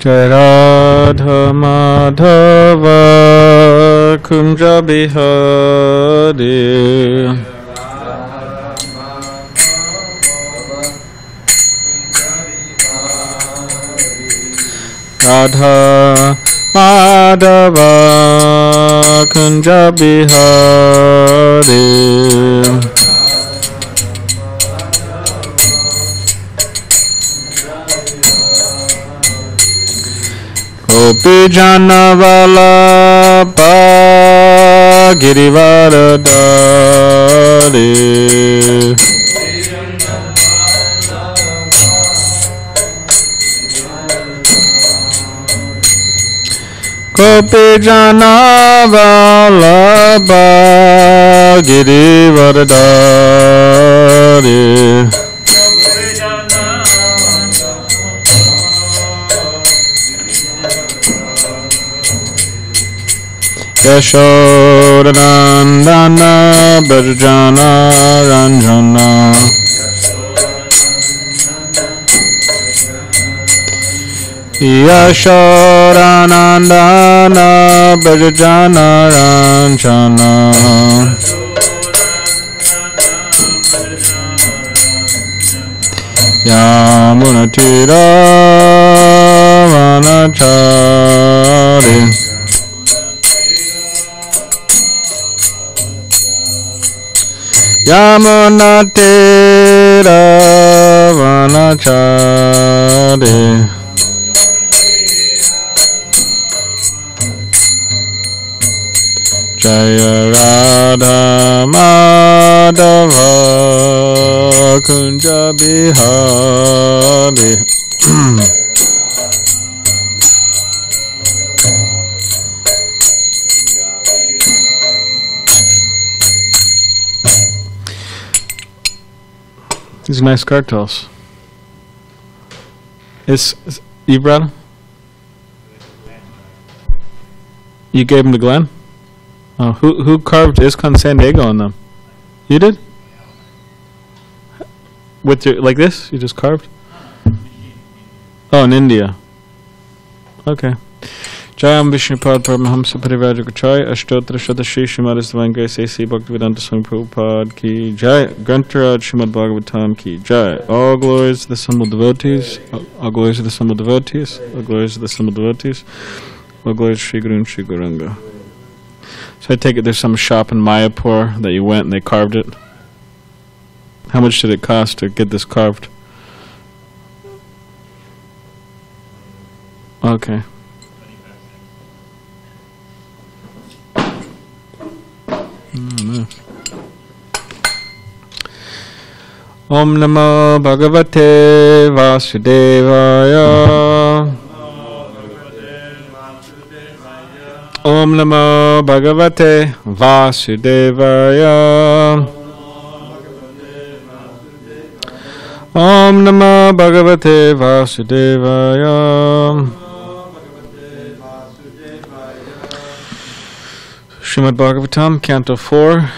Jai Radha Madhava Kunja Bihari Radha Madhava Kunja Bihari Gopi Jana Vallabha Girivaradari Gopi Jana Vallabha Girivaradari Yashodanandana Brajana Ranjana Yashodanandana Brajana Ranjana Yamunatira Vanachari Yamunatira Vanachari Jaya Radha Madhava Kunja Bihari These are nice cartels. You brought them? You gave them to Glenn? Oh, who carved ISKCON San Diego on them? You did? With your, like this? You just carved? Oh, in India. Okay. Jayam Vishnupad Paramahamsa Parivrajagacharya Ashtotra Shadashi Srimad Divine Grace A.C. Bhaktivedanta Swami Prabhupada Ki Jai Grantaraj Srimad Bhagavatam Ki Jai. All glories to the assembled devotees. All glories to the assembled devotees. All glories to the assembled devotees. All glories to Sri Guru and Sri Gauranga. So I take it there's some shop in Mayapur that you went and they carved it. How much did it cost to get this carved? Okay. Om Namo Bhagavate Vasudevaya. Om Namo Bhagavate Vasudevaya. Om Namo Bhagavate Vasudevaya. Srimad Bhagavatam, Canto 4,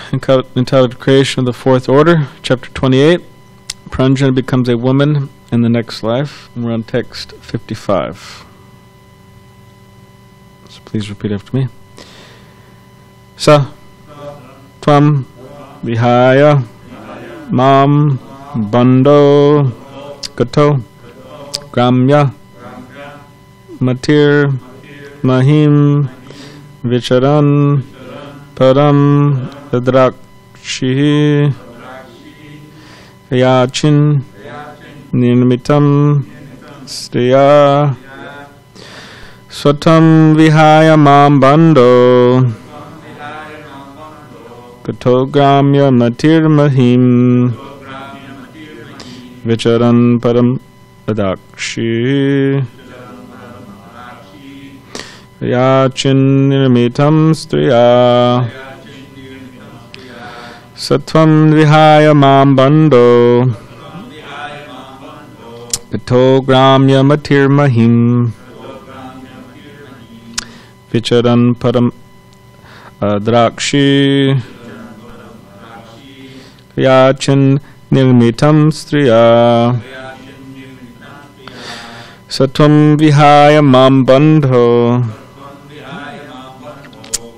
entitled Creation of the Fourth Order, Chapter 28. Pranjana becomes a woman in the next life. And we're on text 55. So please repeat after me. Sa Tvam Vihaya Mam Bando Gato Gramya Matir Mahim Vicharan Param Adrakshi Yachin Nirmitam Striya Swatam Vihaya Mam Bando Katogramya Matir Mahim Vicharan Param Adakshi Yachin Nirmitam Striya Satvam Vihaya Mam Bando Katogramya Matir Mahim Vicharan Param Drakshi Yachin Nirmitam Striya Satam vihaya mam bandho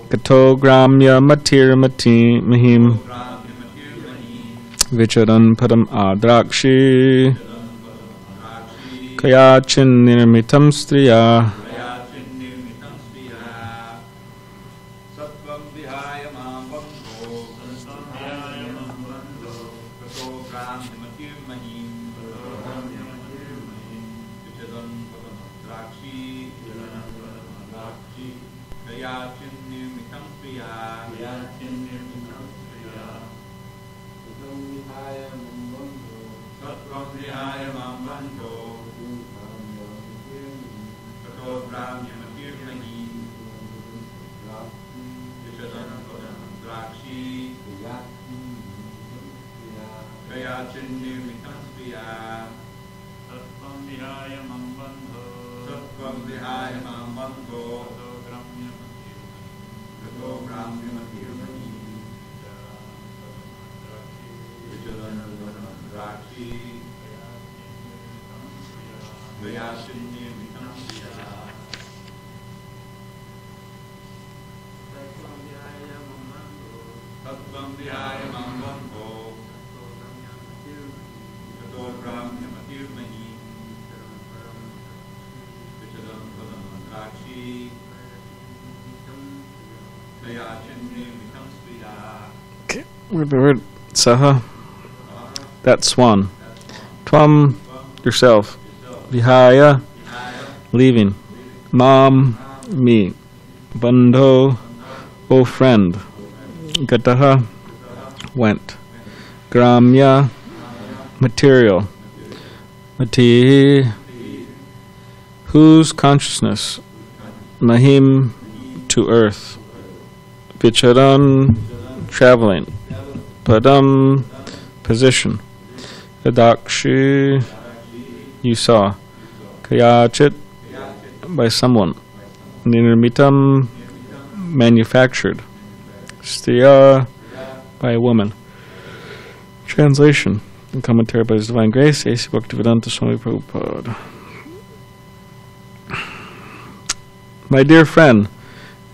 Kato gramya matir mati mahim Vicharan padam adrakshi Kayachin nirmitam striya Okay, with the word saha, that's one. Tvam, yourself. Vihaya, leaving. Mam, me. Bandho, O friend. Gataha, went. Gramya, material. Mati, whose consciousness. Mahim, to earth. Vicharan, traveling. Padam, position. Adakshi, you saw. Kayachit, by someone. Nirmitam, manufactured. Striya, by a woman. Translation and commentary by His Divine Grace, A.C. Bhaktivedanta Swami Prabhupada. My dear friend,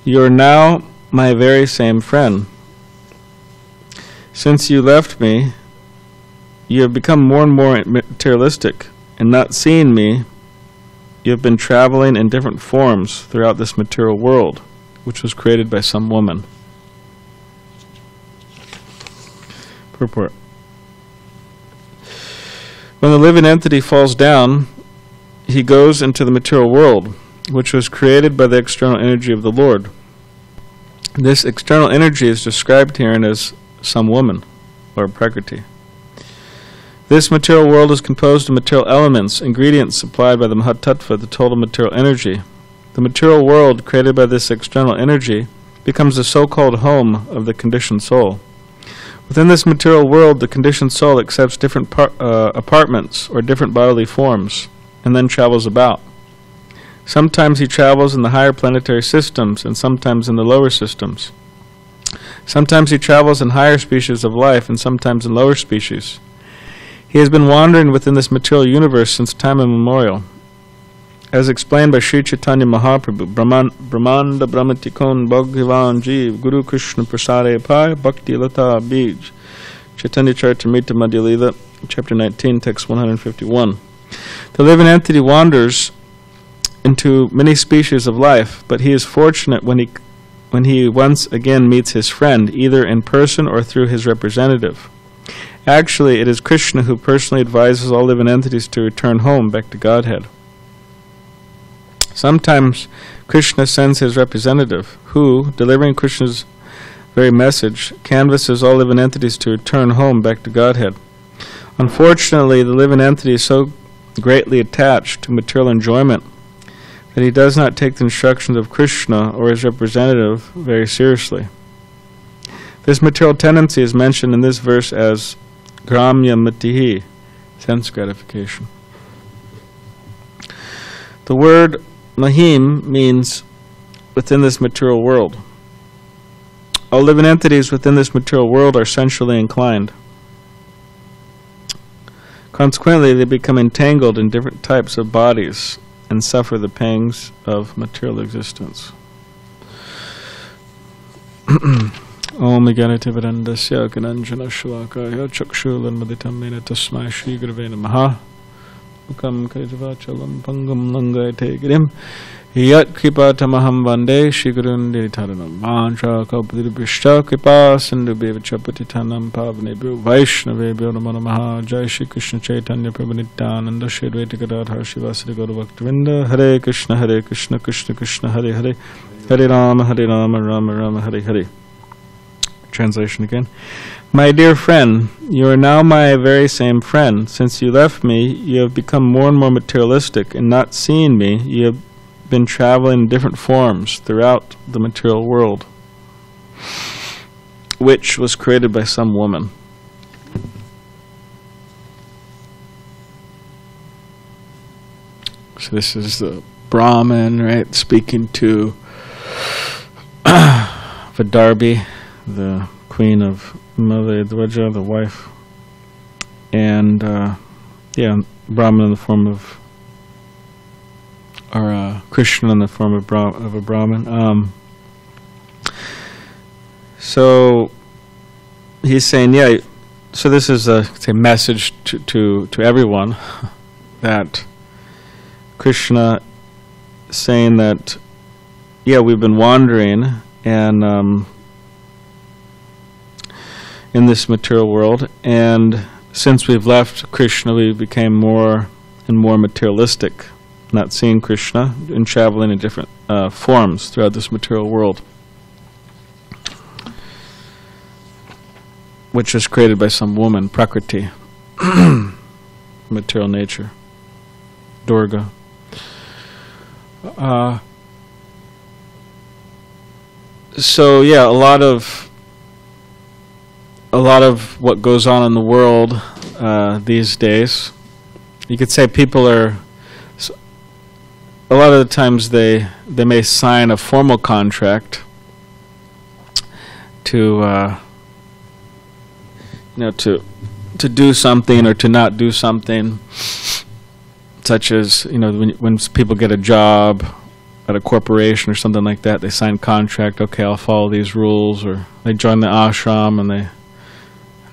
you are now my very same friend. Since you left me, you have become more and more materialistic, and not seeing me, you have been traveling in different forms throughout this material world, which was created by some woman. Purport. When the living entity falls down, he goes into the material world, which was created by the external energy of the Lord. This external energy is described herein as some woman, or Prakriti. This material world is composed of material elements, ingredients supplied by the Mahatattva, the total material energy. The material world created by this external energy becomes the so-called home of the conditioned soul. Within this material world, the conditioned soul accepts different apartments or different bodily forms, and then travels about. Sometimes he travels in the higher planetary systems, and sometimes in the lower systems. Sometimes he travels in higher species of life, and sometimes in lower species. He has been wandering within this material universe since time immemorial. As explained by Sri Chaitanya Mahaprabhu, Brahmanda Brahmatikon Bhagavan Jeev Guru Krishna Prasade Pai Bhakti Lata Bij Chaitanya Charitamrita Madhya Lila, Chapter 19, Text 151. The living entity wanders into many species of life, but he is fortunate when he once again meets his friend, either in person or through his representative. Actually, it is Krishna who personally advises all living entities to return home, back to Godhead. Sometimes Krishna sends his representative, who, delivering Krishna's very message, canvasses all living entities to return home, back to Godhead. Unfortunately, the living entity is so greatly attached to material enjoyment that he does not take the instructions of Krishna or his representative very seriously. This material tendency is mentioned in this verse as gramya matihi, sense gratification. The word mahim means within this material world. All living entities within this material world are sensually inclined. Consequently, they become entangled in different types of bodies and suffer the pangs of material existence. Om Ganativarandasya Gananjana Shalakaya Chakshulanmaditam Mena Tasmai Shri Gurave Namaha Mukam Kaitavachalam Pangam Langayate Girim Yat Kripa Tamaham Vande Shigurun Ditaranam Mancha Kalpadibishta Kripa Sindhu Bevachapatitanam Pavnebhu Vaishnavebhyo Namo Namaha Jai Shri Krishna Chaitanya Prabhu Nityananda Shri Advaita Gadadhar Shivasari Gaura Bhaktivinda Hare Krishna Krishna Krishna Hare Hare Hare Rama Rama Rama Hare Hare. Translation again. My dear friend, you are now my very same friend. Since you left me, you have become more and more materialistic, and not seeing me, you have been traveling in different forms throughout the material world, which was created by some woman. So this is the Brahmin, right, speaking to Vidarbi, the queen of Malayadwaja, the wife, and Brahman in the form of, or Krishna in the form of a Brahmin. So he's saying, so this is a message to everyone that Krishna saying that, we've been wandering and in this material world, and since we've left Krishna, we became more and more materialistic, not seeing Krishna and traveling in different forms throughout this material world, which was created by some woman, Prakriti, material nature, Durga. So a lot of what goes on in the world these days, you could say people are, a lot of the times they may sign a formal contract to to do something or to not do something, such as when people get a job at a corporation or something like that, they sign contract, okay, I'll follow these rules, or they join the ashram and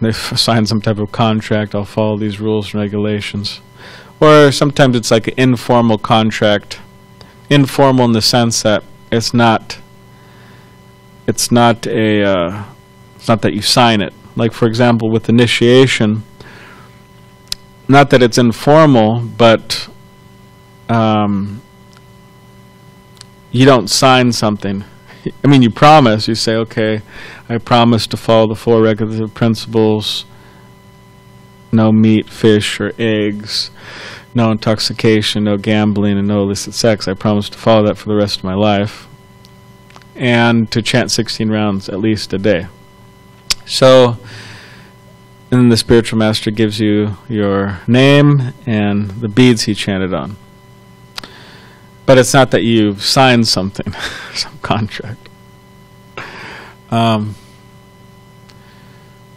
they sign some type of contract, I'll follow these rules and regulations. Or sometimes it's like an informal contract, informal in the sense that it's not that you sign it. Like, for example, with initiation, not that it's informal, but you don't sign something. I mean, you promise. You say, okay, I promise to follow the 4 regulative principles. No meat, fish, or eggs. No intoxication, no gambling, and no illicit sex. I promise to follow that for the rest of my life. And to chant 16 rounds at least a day. So, and then the spiritual master gives you your name and the beads he chanted on. But it's not that you've signed something, some contract. But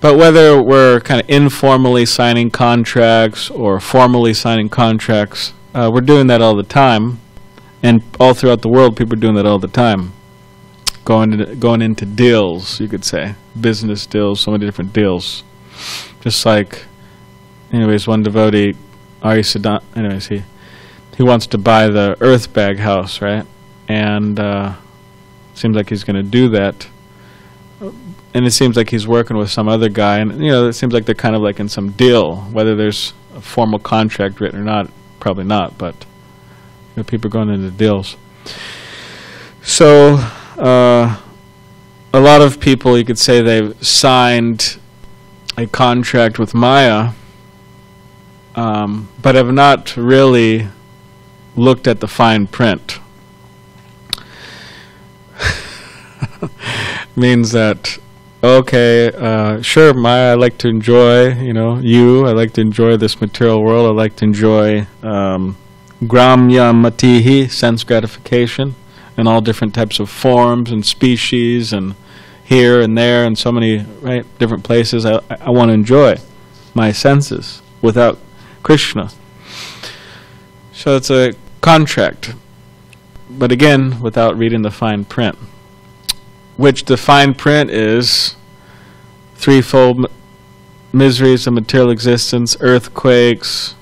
whether we're kind of informally signing contracts or formally signing contracts, we're doing that all the time. And all throughout the world, people are doing that all the time. Going into deals, you could say. Business deals, so many different deals. Just like, anyways, one devotee, Ari Siddhant, anyways, he wants to buy the earth bag house, right? And seems like he's going to do that. And it seems like he's working with some other guy, and it seems like they're kind of like in some deal. Whether there's a formal contract written or not, probably not, but people are going into deals. So a lot of people, you could say, they've signed a contract with Maya, but have not really looked at the fine print. Means that, okay, sure, Maya, I like to enjoy, I like to enjoy this material world. I like to enjoy gramya matihi, sense gratification, in all different types of forms and species, and here and there, and so many different places. I want to enjoy my senses without Krishna. So it's a contract. But again, without reading the fine print. Which the fine print is threefold miseries of material existence, earthquakes,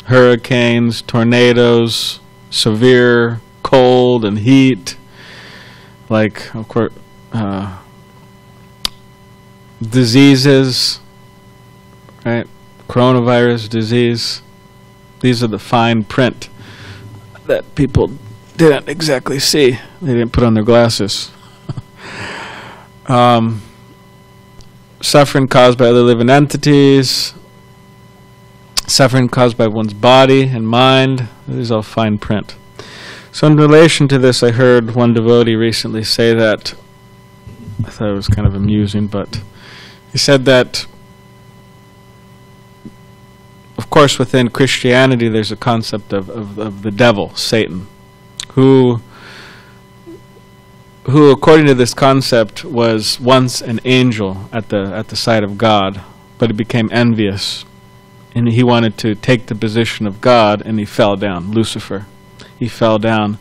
hurricanes, tornadoes, severe cold and heat, like, of course, diseases, right? Coronavirus disease. These are the fine print that people didn't exactly see. They didn't put on their glasses. Suffering caused by other living entities, suffering caused by one's body and mind. These are all fine print. So in relation to this, I heard one devotee recently say that, I thought it was kind of amusing, but he said that, of course, within Christianity, there's a concept of the devil, Satan, who, according to this concept, was once an angel at the side of God, but he became envious, and he wanted to take the position of God, and he fell down. Lucifer, he fell down,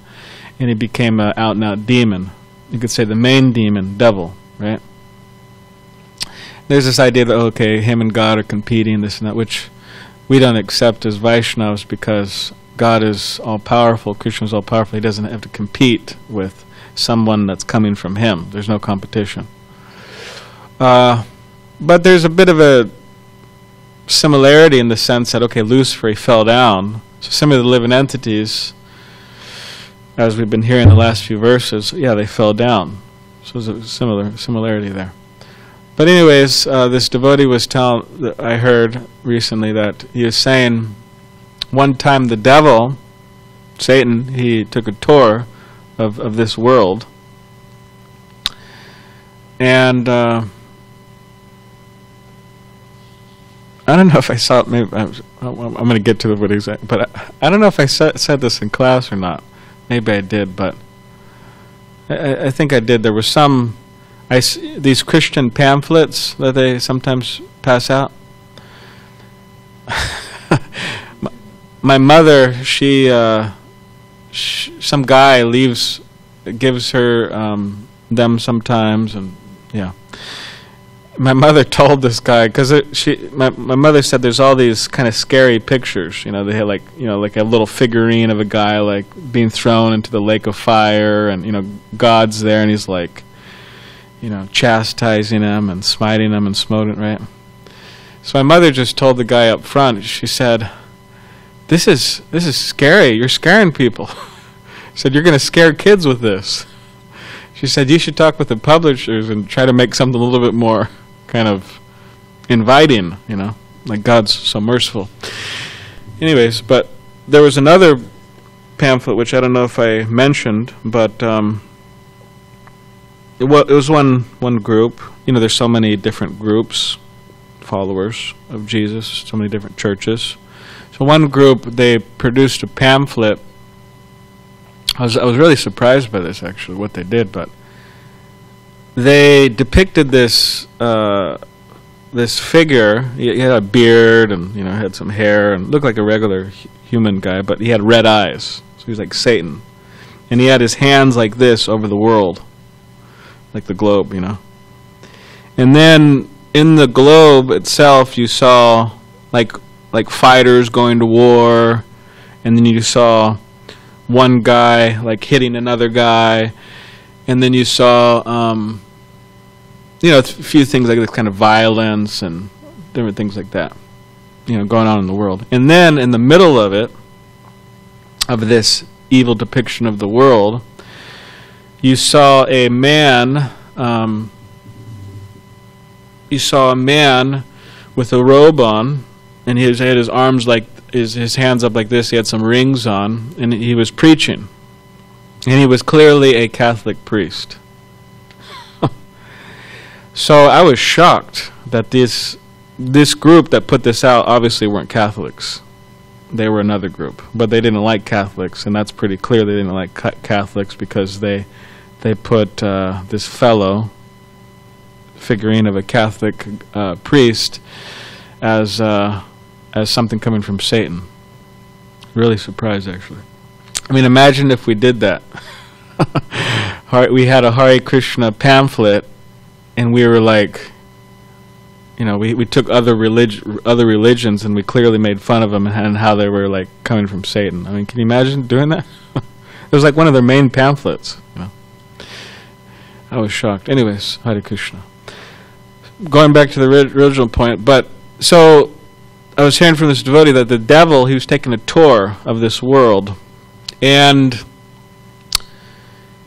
and he became an out-and-out demon. You could say the main demon, devil, right? There's this idea that, okay, him and God are competing, this and that, which we don't accept as Vaishnavas, because God is all-powerful, Krishna is all-powerful. He doesn't have to compete with someone that's coming from him. There's no competition. But there's a bit of a similarity in the sense that, okay, Lucifer, he fell down. So some of the living entities, as we've been hearing the last few verses, yeah, they fell down. So there's a similarity there. But anyways, this devotee was telling, I heard recently that he was saying, one time the devil, Satan, he took a tour of this world, and I don't know if I saw it. Maybe I'm going to get to what exactly, but I don't know if I said this in class or not. Maybe I did, but I think I did. There was some these Christian pamphlets that they sometimes pass out. My mother, some guy gives her them sometimes, and yeah. My mother told this guy, because my mother said there's all these kind of scary pictures. You know, they had like a little figurine of a guy like being thrown into the lake of fire, and God's there, and he's like, chastising him and smiting him and smoting, right? So my mother just told the guy up front. She said, "This is scary. You're scaring people." She said, "You're going to scare kids with this." She said, "You should talk with the publishers and try to make something a little bit more kind of inviting, like God's so merciful." Anyways, but there was another pamphlet which I don't know if I mentioned, but it was one group. There's so many different groups, followers of Jesus, so many different churches. So one group, they produced a pamphlet. I was really surprised by this, actually, what they did, but they depicted this this figure. He had a beard and had some hair and looked like a regular human guy, but he had red eyes, so he was like Satan, and he had his hands like this over the world, like the globe, And then in the globe itself, you saw like fighters going to war, and then you saw one guy like hitting another guy, and then you saw a few things like this kind of violence and different things like that, going on in the world. And then in the middle of it, of this evil depiction of the world, you saw a man. You saw a man with a robe on, and he had his arms like his hands up like this. He had some rings on, and he was preaching. And he was clearly a Catholic priest. So I was shocked that this group that put this out obviously weren't Catholics. They were another group, but they didn't like Catholics, and that's pretty clear. They didn't like Catholics because they put this fellow, figurine of a Catholic priest, as something coming from Satan. Really surprised, actually. I mean, imagine if we did that. We had a Hare Krishna pamphlet, and we were like, you know, we took other religions, and we clearly made fun of them and how they were like coming from Satan. I mean, can you imagine doing that? It was like one of their main pamphlets. You know, I was shocked. Anyways, Hare Krishna. Going back to the original point, but so I was hearing from this devotee that the devil, he was taking a tour of this world, and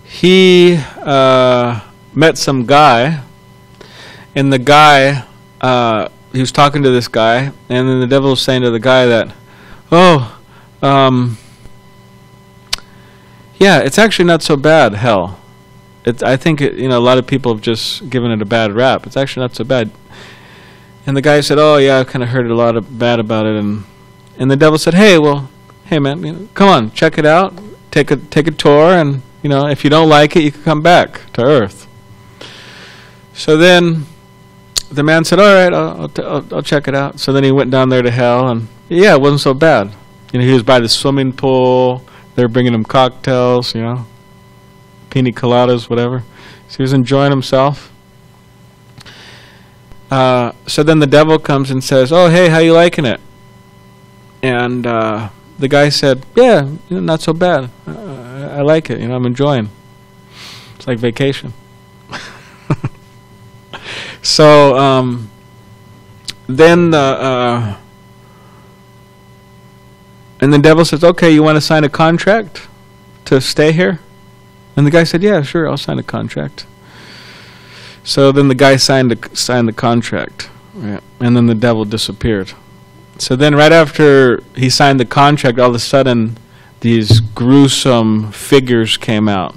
he met some guy, and the guy, he was talking to this guy, and then the devil was saying to the guy that, yeah, it's actually not so bad, hell. I think you know, a lot of people have just given it a bad rap. It's actually not so bad. And the guy said, oh yeah, I've kind of heard a lot of bad about it, and the devil said, hey man, you know, come on, check it out, take a tour, and you know, if you don't like it, you can come back to Earth. So then the man said, all right, I'll check it out. So then he went down there to hell, and yeah, it wasn't so bad. You know, he was by the swimming pool. They were bringing him cocktails, you know, pina coladas, whatever. So he was enjoying himself. So then the devil comes and says, oh, hey, how you liking it? And the guy said, yeah, you know, not so bad. I like it. You know, I'm enjoying. It's like vacation. So then and the devil says, okay, you want to sign a contract to stay here? And the guy said, yeah, sure, I'll sign a contract. So then the guy signed the contract, right? And then the devil disappeared. So then right after he signed the contract, all of a sudden these gruesome figures came out,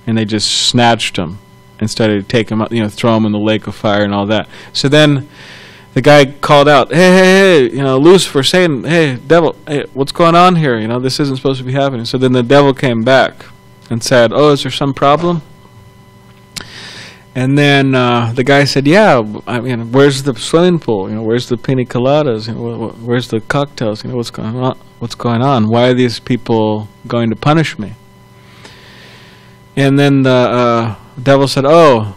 and they just snatched him and started to take him out, you know, throw him in the lake of fire and all that. So then the guy called out, hey, you know, Lucifer, Satan, hey, devil, hey, what's going on here? You know, this isn't supposed to be happening. So then the devil came back and said, oh, is there some problem? And then the guy said, yeah, I mean, where's the swimming pool? You know, where's the pina coladas? You know, where's the cocktails? You know, what's going on? What's going on? Why are these people going to punish me? And then the devil said, oh,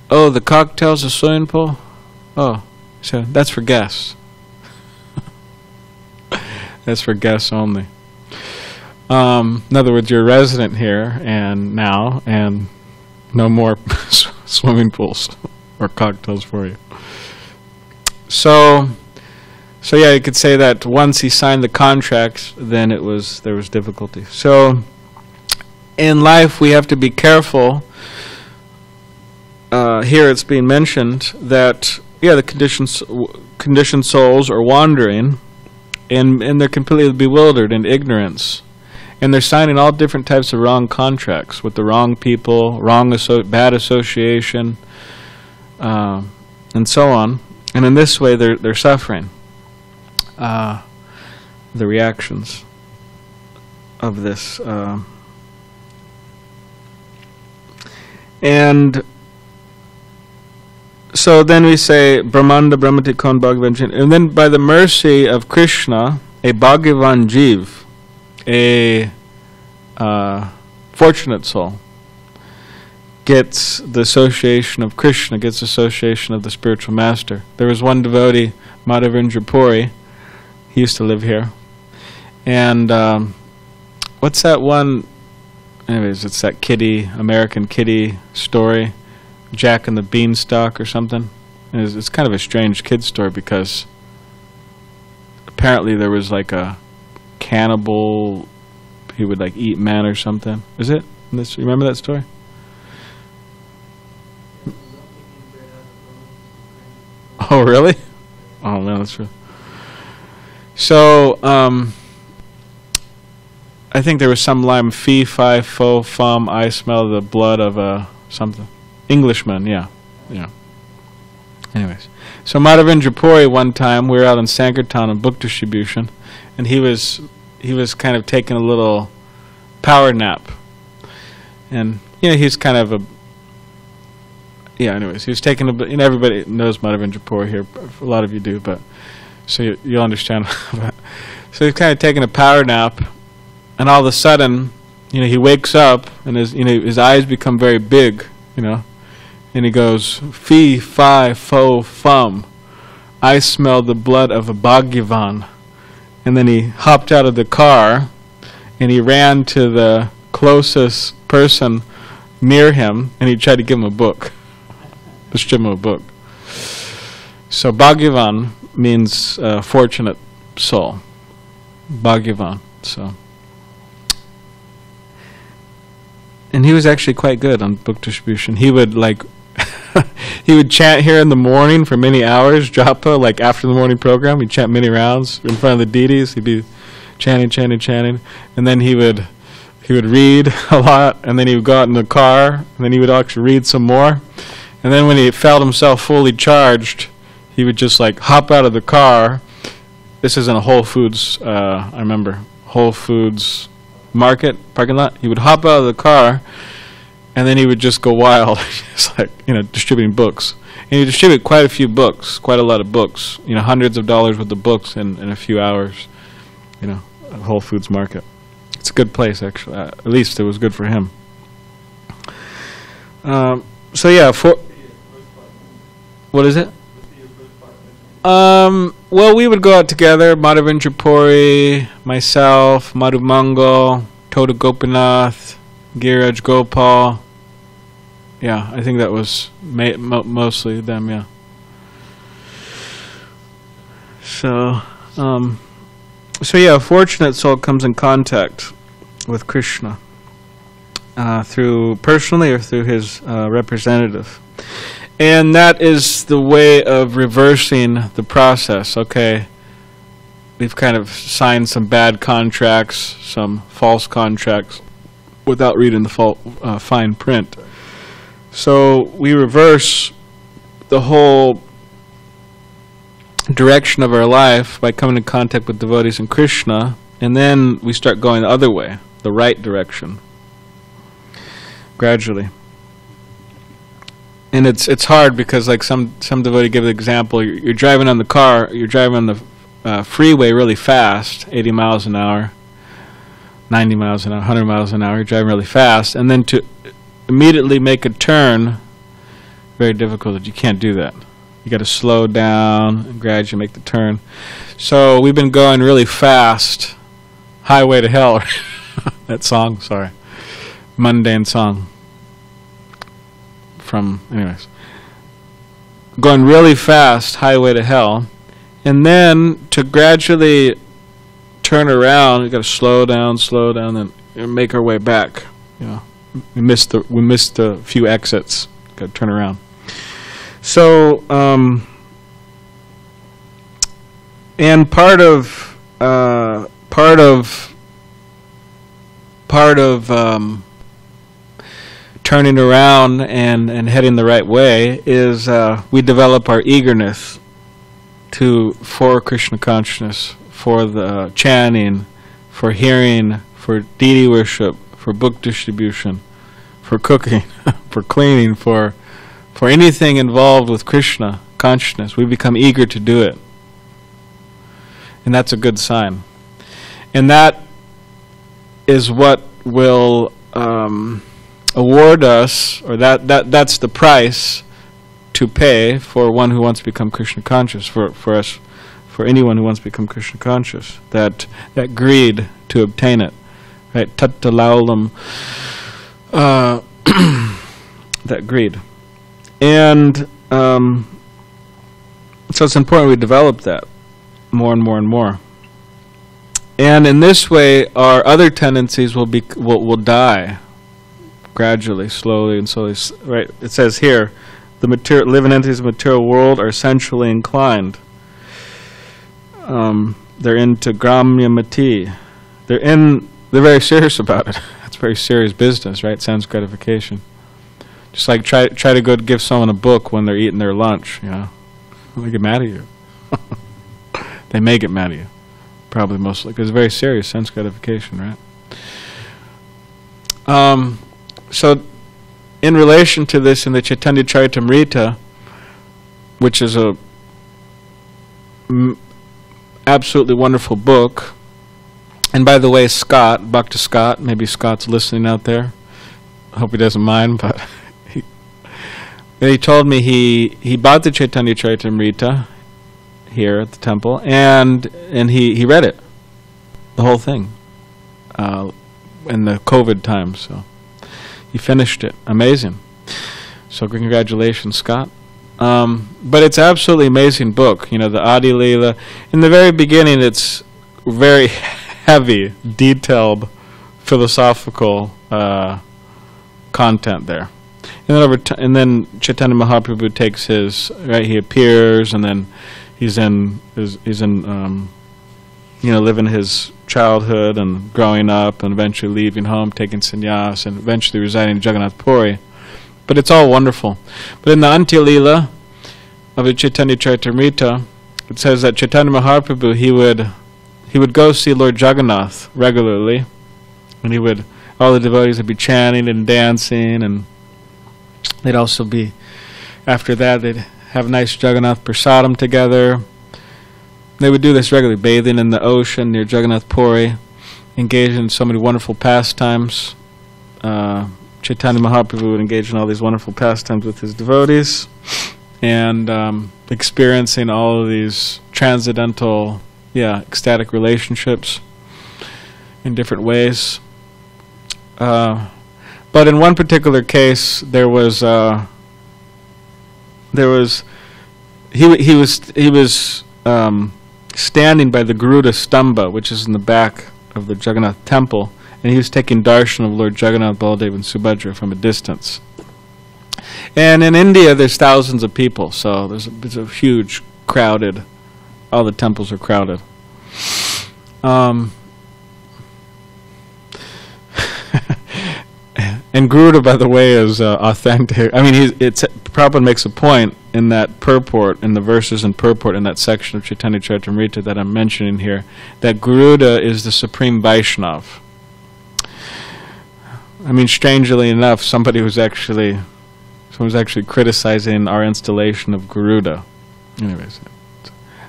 the cocktails, the swimming pool? Oh, so that's for guests. That's for guests only. In other words, you're a resident here and no more swimming pools or cocktails for you. So yeah, you could say that once he signed the contract, then there was difficulty. So in life, we have to be careful. Here it's being mentioned that the conditioned souls are wandering, and they're completely bewildered in ignorance. And they're signing all different types of wrong contracts with the wrong people, bad association, and so on. And in this way, they're suffering the reactions of this. And so then we say, Brahmanda Brahmati Kon Bhagavan. And then by the mercy of Krishna, a Bhagavan Jeev, a fortunate soul, gets the association of Krishna, gets association of the spiritual master. There was one devotee, Madhavendra Puri, he used to live here. And what's that one, anyways, it's that American kitty story, Jack and the Beanstalk or something. It's kind of a strange kid story because apparently there was like a cannibal, he would like eat man or something. Is it? You remember that story? Oh, really? Oh, man, that's true. So, I think there was some line, fee, fi, fo, fum, I smell the blood of something. Englishman, yeah. Anyways. So Madhavendra Puri, one time, we were out in Sankirtan on book distribution, and he was kind of taking a little power nap. And, he's kind of anyways, he was taking everybody knows Madhavendra Puri here, a lot of you do, but, so you'll understand. So he's kind of taking a power nap, and all of a sudden, he wakes up and his eyes become very big, and he goes, "Fee, fi, fo, fum. I smell the blood of a Bhagavan." And then he hopped out of the car and he ran to the closest person near him and he tried to give him a book. Just give him a book. So Bhagavan means fortunate soul. Bhagavan. So. And he was actually quite good on book distribution. He would he would chant here in the morning for many hours, japa, like after the morning program. He'd chant many rounds in front of the deities. He'd be chanting. And then he would read a lot, and then he would go out in the car, and then he would actually read some more. And then when he felt himself fully charged, he would just hop out of the car. This is in a Whole Foods, I remember, Whole Foods market, parking lot. He would hop out of the car, and then he would just go wild, just distributing books. And he distributed quite a few books, quite a lot of books, hundreds of dollars worth of books in a few hours, at Whole Foods market. It's a good place, actually. At least it was good for him. So yeah, what is it? Well, we would go out together, Madhavendra Puri, myself, Madhu Mangal, Toda Gopinath, Giraj Gopal. Yeah, I think that was mostly them, yeah. So yeah, a fortunate soul comes in contact with Krishna through personally or through his representative. And that is the way of reversing the process. Okay, we've kind of signed some bad contracts, some false contracts, without reading the fine print. So we reverse the whole direction of our life by coming in contact with devotees and Krishna, and then we start going the other way, the right direction, gradually. And it's hard because some devotee give the example, you're driving on the freeway really fast, 80 miles an hour, 90 miles an hour, 100 miles an hour, you're driving really fast, and then to immediately make a turn, very difficult. You can't do that. You got to slow down and gradually make the turn. So we've been going really fast, Highway to Hell, that song, sorry, mundane song. Anyways, going really fast, Highway to Hell, and then to gradually turn around, you got to slow down, and make our way back. We missed a few exits. Got to turn around. So, and part of turning around and heading the right way is we develop our eagerness for Krishna consciousness, for the chanting, for hearing, for deity worship, for book distribution, for cooking, for cleaning, for anything involved with Krishna consciousness. We become eager to do it. And that's a good sign. And that is what will award us, or that's the price to pay for one who wants to become Krishna conscious, for us, for anyone who wants to become Krishna conscious, that greed to obtain it, right? Tatta laulam, that greed. And so it's important we develop that more and more and more. And in this way, our other tendencies will die gradually, slowly and slowly. Right? It says here, the living entities of the material world are sensually inclined. They're into gramya mati. They're very serious about it. It's very serious business, right? Sense gratification. Just like try to go give someone a book when they're eating their lunch, they get mad at you. They may get mad at you, probably mostly, because it's very serious sense gratification, right? So, in relation to this, in the Chaitanya Charitamrita, which is a absolutely wonderful book, And by the way, Scott, Bhakti Scott, maybe Scott's listening out there. I hope he doesn't mind, but he told me he bought the Chaitanya Charitamrita here at the temple, and he read it, the whole thing, in the COVID time. So he finished it. Amazing. So congratulations, Scott. But it's absolutely amazing book. You know, the Adi Leela. In the very beginning, it's very heavy, detailed, philosophical content there. And then and then Chaitanya Mahaprabhu takes his right. He appears, and then he's in living his childhood and growing up, and eventually leaving home, taking sannyas, and eventually residing in Jagannath Puri. But it's all wonderful. But in the Antya Leela of the Chaitanya Charitamrita, it says that Chaitanya Mahaprabhu, he would go see Lord Jagannath regularly, and all the devotees would be chanting and dancing, and they'd also be, after that, they'd have nice Jagannath prasadam together. They would do this regularly, bathing in the ocean near Jagannath Puri, engaging in so many wonderful pastimes. Chaitanya Mahaprabhu would engage in all these wonderful pastimes with his devotees, and experiencing all of these transcendental, ecstatic relationships in different ways. But in one particular case, he was standing by the Garuda Stamba, which is in the back of the Jagannath temple, and he was taking darshan of Lord Jagannath, Baladev, and Subhadra from a distance. And in India, there's thousands of people, so there's a huge crowded. All the temples are crowded. And Garuda, by the way, is authentic. I mean, Prabhupada makes a point in that purport, in the verses and purport in that section of Chaitanya Charitamrita that I'm mentioning here, that Garuda is the supreme Vaishnav. I mean, strangely enough, someone was actually criticizing our installation of Garuda. Anyways,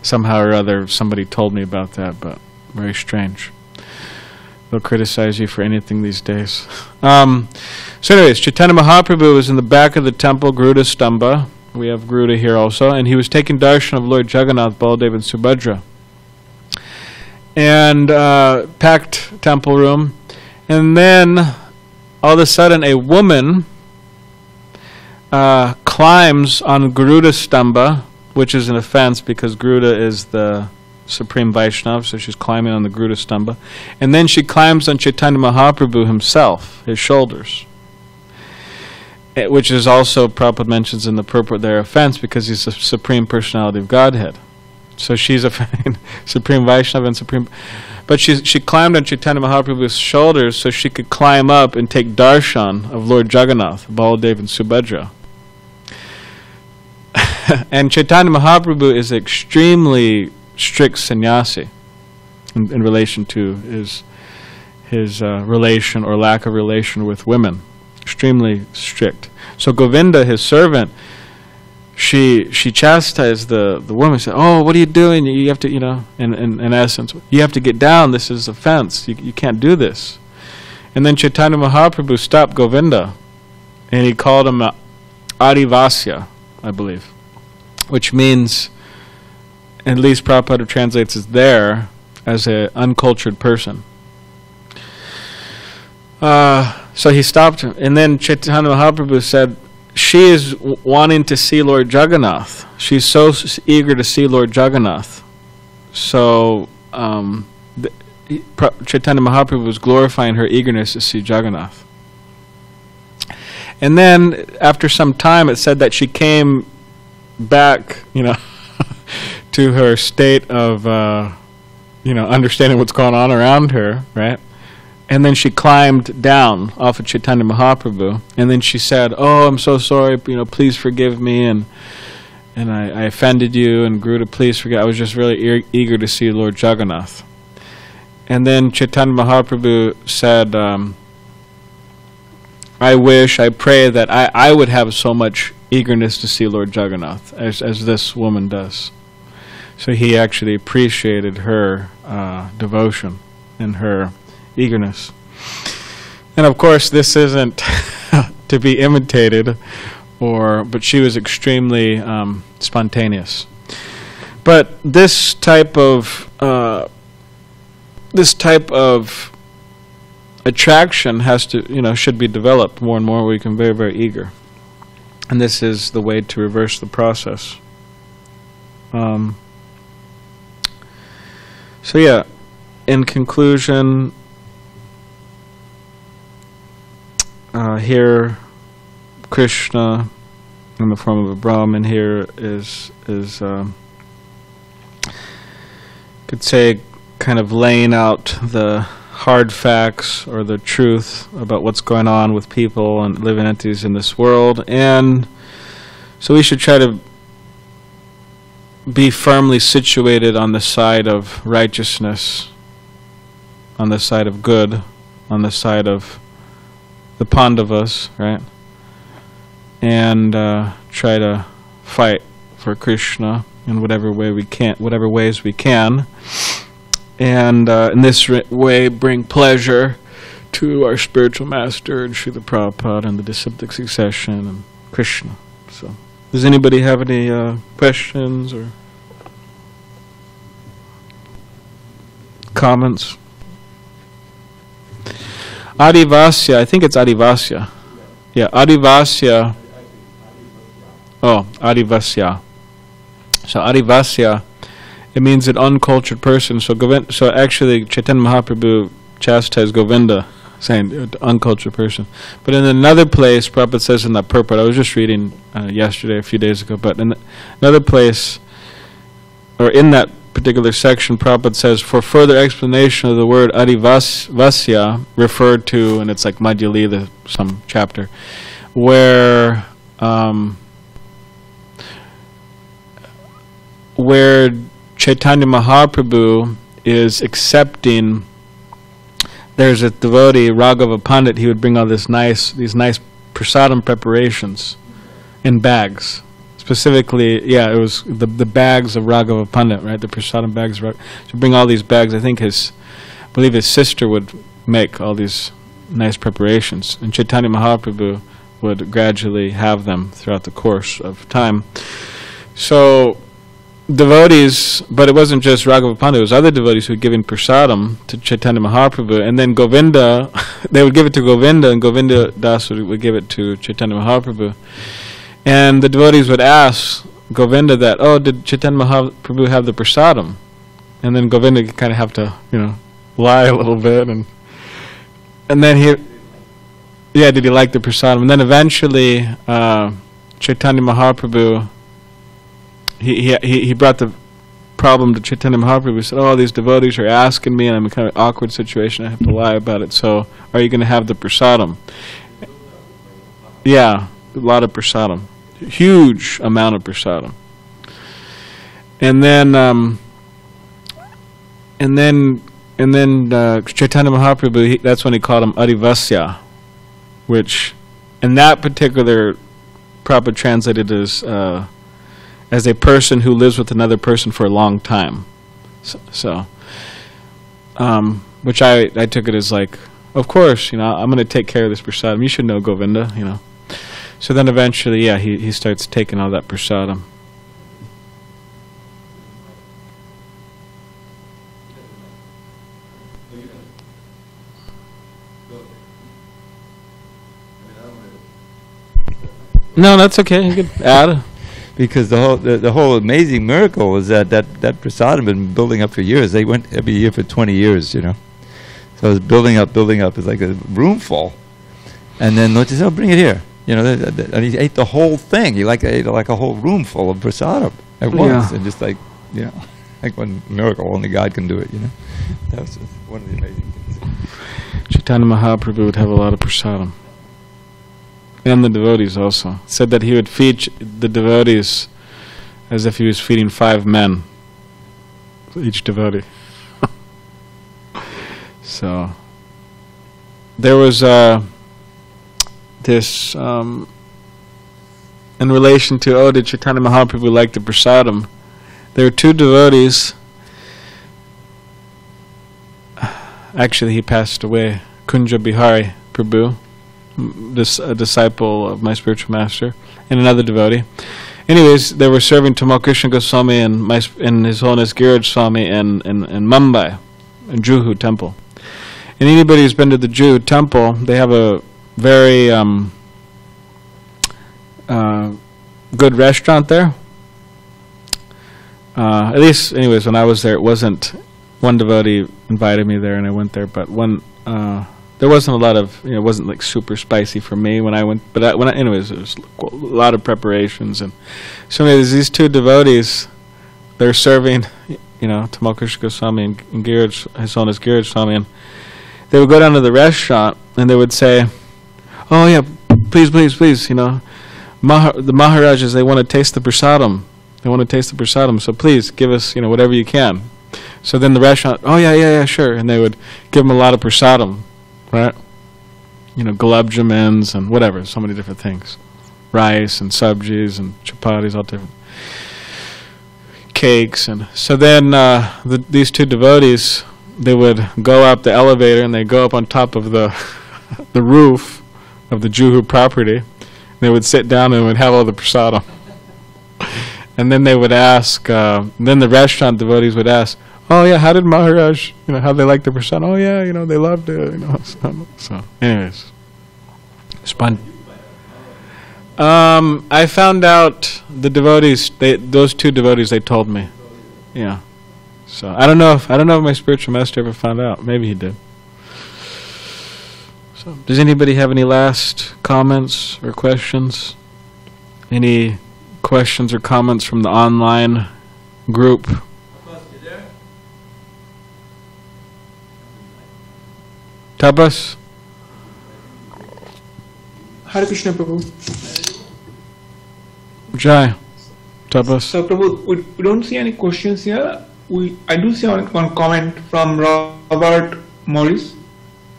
somehow or other, somebody told me about that, but very strange. They'll criticize you for anything these days. So anyways, Chaitanya Mahaprabhu was in the back of the temple, Garuda Stamba. We have Garuda here also. And he was taking darshan of Lord Jagannath, Baladev, and Subhadra. And packed temple room. And then, all of a sudden, a woman climbs on Garuda Stamba, which is an offense because Garuda is the Supreme Vaishnav, so she's climbing on the Garuda Stamba. And then she climbs on Chaitanya Mahaprabhu himself, his shoulders. Which is also, Prabhupada mentions in the purport there, offense because he's the Supreme Personality of Godhead. So she's a Supreme Vaishnav and Supreme... But she climbed on Chaitanya Mahaprabhu's shoulders so she could climb up and take darshan of Lord Jagannath, Baladev, and Subhadra. And Chaitanya Mahaprabhu is extremely strict sannyasi in relation to his relation or lack of relation with women. Extremely strict. So Govinda, his servant, she chastised the woman. Said, "Oh, what are you doing? You have to, in essence, you have to get down. This is offense. You can't do this." And then Chaitanya Mahaprabhu stopped Govinda, and he called him Adivasya, I believe, which means, at least Prabhupada translates it there as an uncultured person. So he stopped her. And then Chaitanya Mahaprabhu said, she is wanting to see Lord Jagannath. She's so eager to see Lord Jagannath. So Chaitanya Mahaprabhu was glorifying her eagerness to see Jagannath. And then after some time it said that she came back, to her state of, understanding what's going on around her, right? And then she climbed down off of Chaitanya Mahaprabhu, and then she said, "Oh, I'm so sorry, please forgive me, and I offended you, and Garuda, please forgive. I was just really eager to see Lord Jagannath." And then Chaitanya Mahaprabhu said, I pray that I would have so much eagerness to see Lord Jagannath as this woman does. So he actually appreciated her devotion. in her eagerness. And of course, this isn't to be imitated, but she was extremely spontaneous. But this type of attraction has to, should be developed more and more. We become very, very eager, and this is the way to reverse the process. So yeah, in conclusion, here Krishna in the form of a Brahman here is could say kind of laying out the hard facts or the truth about what's going on with people and living entities in this world. And so we should try to be firmly situated on the side of righteousness, on the side of good, on the side of the Pandavas, right? And try to fight for Krishna in whatever way we can, whatever ways we can, and in this way bring pleasure to our spiritual master and Srila Prabhupada and the disciplic succession and Krishna. So, does anybody have any questions or comments? Adivasya, I think it's Adivasya. Yeah, Adivasya. Oh, Adivasya. So Adivasya, it means an uncultured person. So actually Chaitanya Mahaprabhu chastised Govinda, saying uncultured person. But in another place, Prabhupada says in that purport, I was just reading yesterday, a few days ago, but in another place, or in that particular section, Prabhupada says, for further explanation of the word Adivasya, referred to, and it's like Madhya Lila, some chapter, where Chaitanya Mahaprabhu is accepting, there's a devotee, Raghava Pandit, he would bring all these nice prasadam preparations in bags. Specifically, yeah, it was the bags of Raghava Pandit, right? The prasadam bags. To bring all these bags, I believe his sister would make all these nice preparations, and Chaitanya Mahaprabhu would gradually have them throughout the course of time. So devotees, but it wasn't just Raghava Pandit, it was other devotees who were giving prasadam to Chaitanya Mahaprabhu, and then Govinda, they would give it to Govinda, and Govinda Das would give it to Chaitanya Mahaprabhu. And the devotees would ask Govinda that, oh, did Chaitanya Mahaprabhu have the prasadam? And then Govinda would kind of have to, lie a little bit, and then did he like the prasadam? And then eventually, Chaitanya Mahaprabhu, he brought the problem to Chaitanya Mahaprabhu. He said, oh, these devotees are asking me, and I'm in kind of an awkward situation, I have to lie about it, so are you going to have the prasadam? Yeah, a lot of prasadam. Huge amount of prasadam. And then Chaitanya Mahaprabhu, that's when he called him Adivasya, which in that particular Prabhupada translated as a person who lives with another person for a long time. So which I took it as like, of course, I'm going to take care of this prasadam. You should know Govinda, So then eventually, yeah, he starts taking all that prasadam. No, that's okay. You can add. Because the whole amazing miracle was that prasadam had been building up for years. They went every year for 20 years, So it was building up. It's like a room full. And then Lord said, oh, bring it here. And he ate the whole thing. He ate like a whole room full of prasadam at once. And just like one miracle, only God can do it, That was just one of the amazing things. Chaitanya Mahaprabhu would have a lot of prasadam. And the devotees also. Said that he would feed the devotees as if he was feeding 5 men, each devotee. So there was this in relation to, did Chaitanya Mahaprabhu like the prasadam? There were 2 devotees. actually he passed away, Kunja Bihari Prabhu, a disciple of my spiritual master, and another devotee. Anyways, they were serving Tamal Krishna Goswami and His Holiness Giraj Swami in Mumbai, in Juhu Temple. And anybody who's been to the Juhu Temple, they have a very good restaurant there. At least, anyways, when I was there, it wasn't. One devotee invited me there, and I went there. But there wasn't a lot of, it wasn't like super spicy for me when I went. But anyways, there was a lot of preparations, and so anyways, these two devotees, they're serving, Tamal Krishna Goswami and Giraj, His Holiness Giraj Swami, and they would go down to the restaurant and they would say, "Oh yeah, please, the Maharajas, they want to taste the prasadam. They want to taste the prasadam, so please give us, whatever you can." So then the restaurant, "Oh yeah, sure," and they would give them a lot of prasadam, right? Gulab jamins and whatever, so many different things, rice and sabjis and chapatis, all different cakes, and so then these two devotees, they would go up the elevator and they go up on top of the the roof of the Juhu property. And they would sit down and would have all the prasadam. And then they would ask, then the restaurant devotees would ask, "Oh yeah, how did Maharaj, how they like the prasadam?" "Oh yeah, they loved it, So anyways, it's fun. I found out the devotees, those two devotees, they told me. Yeah. So I don't know if my spiritual master ever found out. Maybe he did. So does anybody have any last comments or questions? Any questions or comments from the online group? Tapas? Hare Krishna, Prabhu. Jai. Tapas? So, Prabhu, we don't see any questions here. I do see one comment from Robert Morris.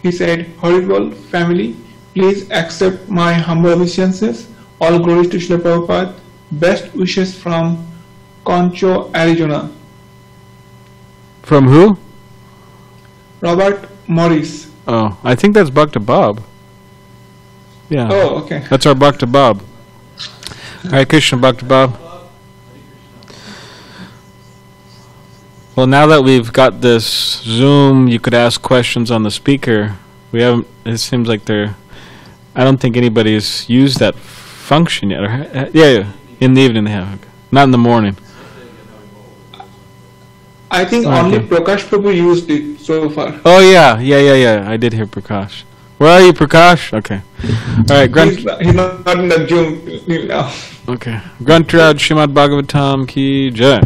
He said, "Horrible family, please accept my humble obeisances. All glories to Srila Prabhupada. Best wishes from Concho, Arizona." From who? Robert Morris. Oh, I think that's Bhakti Bob. Yeah. Oh, okay. That's our Bhakti Bob. Hare Krishna, Bhakti Bob. Well, now that we've got this Zoom, you could ask questions on the speaker. We haven't. It seems like I don't think anybody's used that function yet. Yeah, in the evening they have. Not in the morning. I think only Prakash Prabhu used it so far. Oh yeah. I did hear Prakash. Where are you, Prakash? Okay. All right. He's not in the Zoom now. Okay. Grantraj Srimad Bhagavatam ki jai.